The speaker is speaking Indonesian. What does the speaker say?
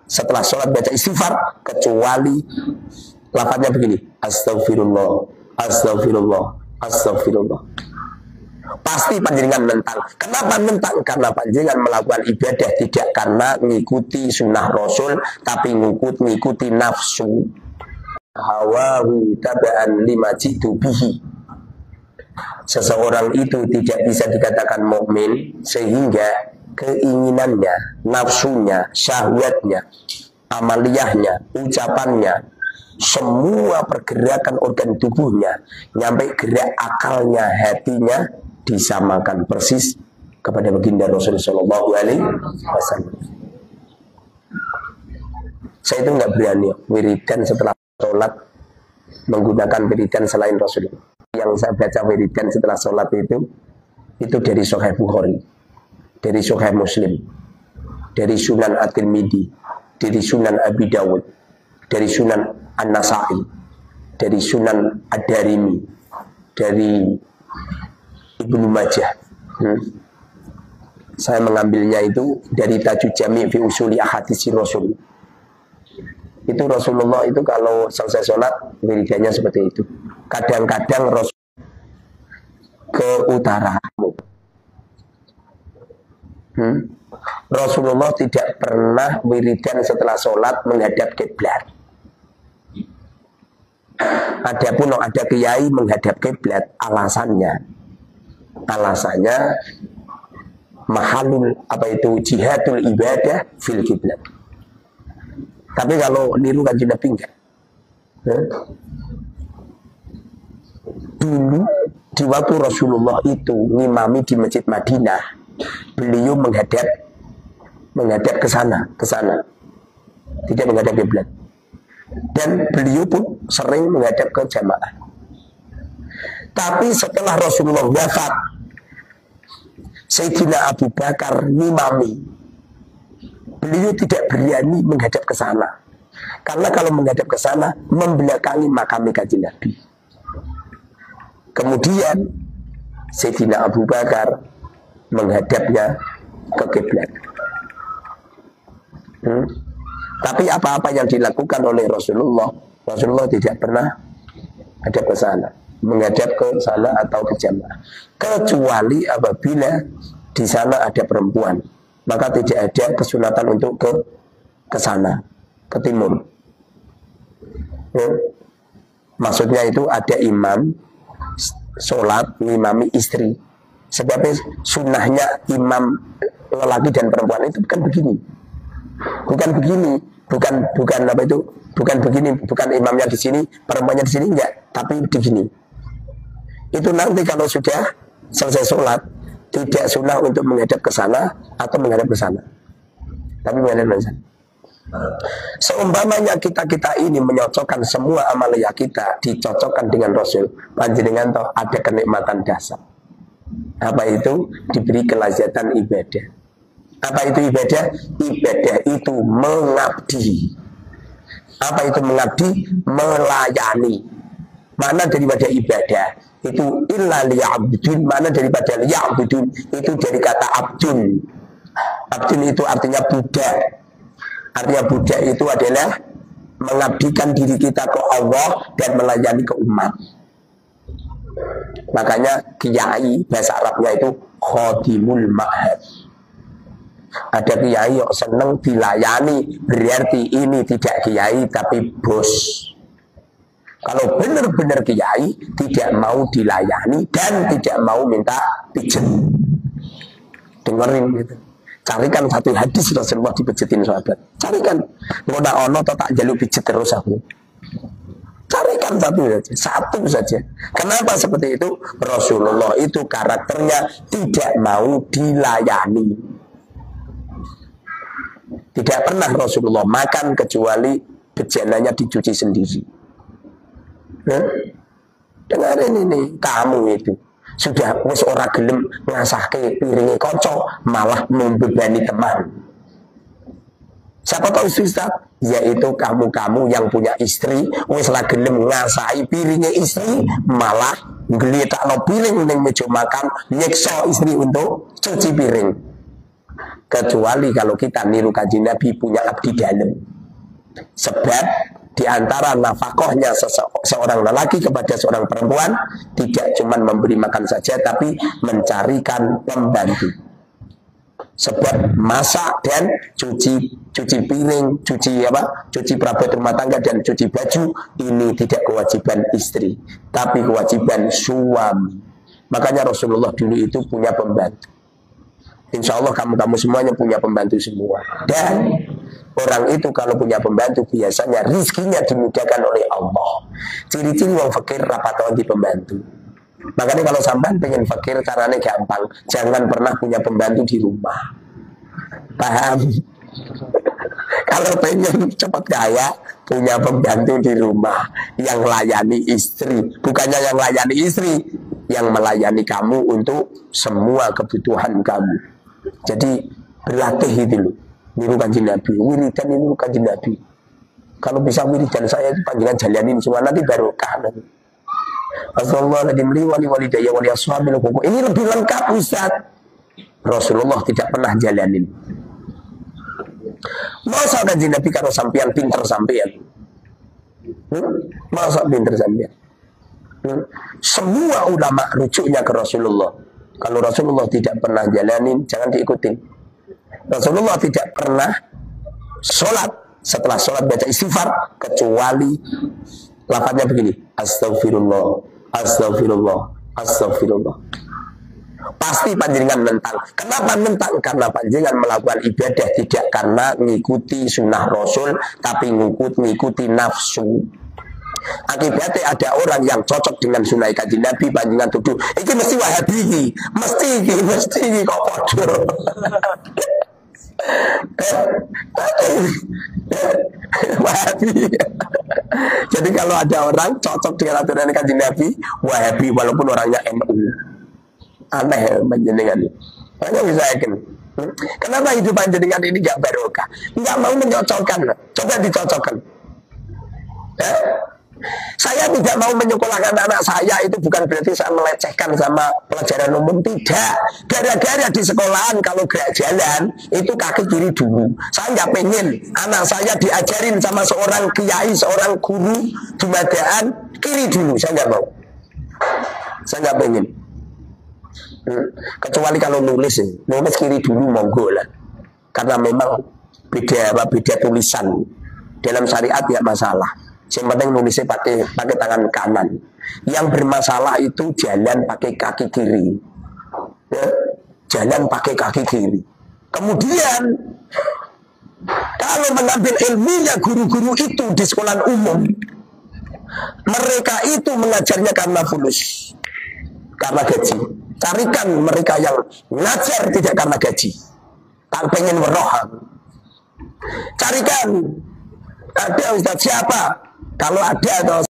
setelah sholat baca istighfar, kecuali lafadznya begini, astagfirullah, astagfirullah, astagfirullah. Pasti panjenengan mentang. Kenapa mentang? Karena panjenengan melakukan ibadah tidak karena mengikuti sunnah Rasul, tapi mengikuti nafsu. Hawahu taba'an lima jitu bihi. Seseorang itu tidak bisa dikatakan mukmin sehingga keinginannya, nafsunya, syahwatnya, amaliyahnya, ucapannya, semua pergerakan organ tubuhnya, nyampe gerak akalnya, hatinya disamakan persis kepada baginda Rasulullah Shallallahu Alaihi Wasallam. Saya itu nggak berani wiridan setelah sholat menggunakan wiridan selain Rasulullah. Yang saya baca wiridan setelah sholat itu dari Sahih Bukhari, dari Sahih Muslim, dari Sunan At-Tirmidzi, dari Sunan Abi Dawud, dari Sunan An-Nasa'i, dari Sunan Ad-Darimi, dari Ibnu Majah. Saya mengambilnya itu dari Tajud Jami' fi Usuli Ahaditsi Rasul. Itu Rasulullah itu kalau selesai sholat wiridannya seperti itu. Kadang-kadang Rasul ke utara. Rasulullah tidak pernah wiridan setelah sholat menghadap kiblat. Adapun ada kiai menghadap kiblat, alasannya mahalul jihadul ibadah fil kiblat. Tapi kalau niru Kanjeng Nabi enggak. Dulu di waktu Rasulullah itu ngimami di Masjid Madinah, beliau menghadap ke sana, tidak menghadap kiblat. Dan beliau pun sering menghadap ke jamaah. Tapi setelah Rasulullah wafat, Sayyidina Abu Bakar ngimami, beliau tidak berani menghadap ke sana. Karena kalau menghadap ke sana membelakangi makam Kanjeng Nabi. Kemudian Sayyidina Abu Bakar menghadapnya ke kiblat. Tapi apa-apa yang dilakukan oleh Rasulullah tidak pernah hadap ke sana, menghadap ke sana atau ke jamaah. Kecuali apabila di sana ada perempuan, maka tidak ada kesunatan untuk ke sana, ke timur. Maksudnya itu ada imam sholat mengimami istri. Sebabnya sunnahnya imam lelaki dan perempuan itu bukan begini. Bukan begini, bukan imamnya di sini, perempuannya di sini, enggak, tapi begini. Itu nanti kalau sudah selesai sholat, tidak sunnah untuk menghadap ke sana atau menghadap ke sana, tapi menghadap ke sana. Seumpamanya kita ini menyocokkan semua amalia kita, dicocokkan dengan Rasul, panjenengan toh ada kenikmatan dasar. Apa itu? Diberi kelazatan ibadah. Apa itu ibadah? Ibadah itu mengabdi. Apa itu mengabdi? Melayani. Mana daripada ibadah? Itu illa liya'budun. Mana daripada liya'budun? Itu dari kata abdun. Abdun itu artinya budak. Artinya budak itu adalah mengabdikan diri kita ke Allah dan melayani ke umat. Makanya kiai bahasa Arabnya itu khadimul ma'had. Ada kiai yang senang dilayani, berarti ini tidak kiai tapi bos. Kalau benar-benar kiai tidak mau dilayani dan tidak mau minta pijet, dengerin gitu. Carikan satu hadis Rasulullah dipijetin sahabat. Carikan, ngono ono atau tak jaluk pijet terus aku. Carikan satu saja. Kenapa seperti itu? Rasulullah itu karakternya tidak mau dilayani. Tidak pernah Rasulullah makan kecuali bejananya dicuci sendiri. Dengarin ini, kamu itu sudah wis ora gelem ngasahke piringe kanca, malah membebani teman. Siapa tahu Ustaz? Yaitu kamu-kamu yang punya istri, wis ora gelem ngasahi piringe istri, malah nggletakno piring ning meja makan, nyiksa istri untuk cuci piring. kecuali kalau kita niru Kanjeng Nabi punya abdi dalam. Sebab di antara nafkahnya seorang lelaki kepada seorang perempuan tidak cuma memberi makan saja, tapi mencarikan pembantu. Sebab masak dan cuci piring, cuci perabot rumah tangga dan cuci baju ini tidak kewajiban istri, tapi kewajiban suami. Makanya Rasulullah dulu itu punya pembantu. Insya Allah kamu semuanya punya pembantu semua. Dan orang itu kalau punya pembantu biasanya rizkinya dimudahkan oleh Allah. Ciri-ciri orang fakir rapat di pembantu. Makanya kalau sampai pengen fakir caranya gampang. Jangan pernah punya pembantu di rumah. Paham? Kalau pengen cepat kaya, punya pembantu di rumah yang layani istri. Bukannya yang layani istri, yang melayani kamu untuk semua kebutuhan kamu. Jadi berlatih itu loh, niru Kanjeng Nabi, wiridan niru Kanjeng Nabi. Kalau bisa wiridan saya itu panjangan jalanin semua, nanti barokah nanti. Astagfirullahaladzim li wali walidayya wali ashabil huquq. Ini lebih lengkap Ustaz. Rasulullah tidak pernah jalanin. Masa Kanjeng Nabi kalau sampean pinter sampean? Masa pinter sampean? Semua ulama rujuknya ke Rasulullah. Kalau Rasulullah tidak pernah jalanin, jangan diikutin. Rasulullah tidak pernah sholat, setelah sholat baca istighfar, kecuali lafadznya begini, astagfirullah, astagfirullah, astagfirullah. Pasti panjenengan menentang. Kenapa menentang? Karena panjenengan melakukan ibadah tidak karena mengikuti sunnah Rasul, tapi mengikuti nafsu. Akibatnya ada orang yang cocok dengan sunnah Kanjeng Nabi, panjenengan tuduh ini mesti Wahabi, mesti kok podo. Wahabi. Jadi kalau ada orang cocok dengan aturan Kanjeng Nabi, Wahabi walaupun orangnya NU. Aneh panjenengan. Hanya bisa yakin. Kenapa hidup panjenengan ini gak barokah? Gak mau menyocokkan. Coba dicocokkan. Saya tidak mau menyekolahkan anak saya, itu bukan berarti saya melecehkan sama pelajaran umum, tidak. Gara-gara di sekolahan kalau gerak jalan itu kaki kiri dulu. Saya nggak pengen anak saya diajarin sama seorang kiai, seorang guru jumadaan kiri dulu. Saya nggak mau. Saya nggak pengen. Kecuali kalau nulis kiri dulu monggo lah. Karena memang beda tulisan. Dalam syariat ya masalah. Yang penting nulisnya pakai tangan kanan. Yang bermasalah itu jalan pakai kaki kiri. Ya, jalan pakai kaki kiri. Kemudian kalau mengambil ilmunya guru-guru itu di sekolah umum, mereka itu mengajarnya karena fulus, karena gaji. Carikan mereka yang ngajar tidak karena gaji, tak pengen merohang. Carikan ada ustaz siapa? Kalau ada atau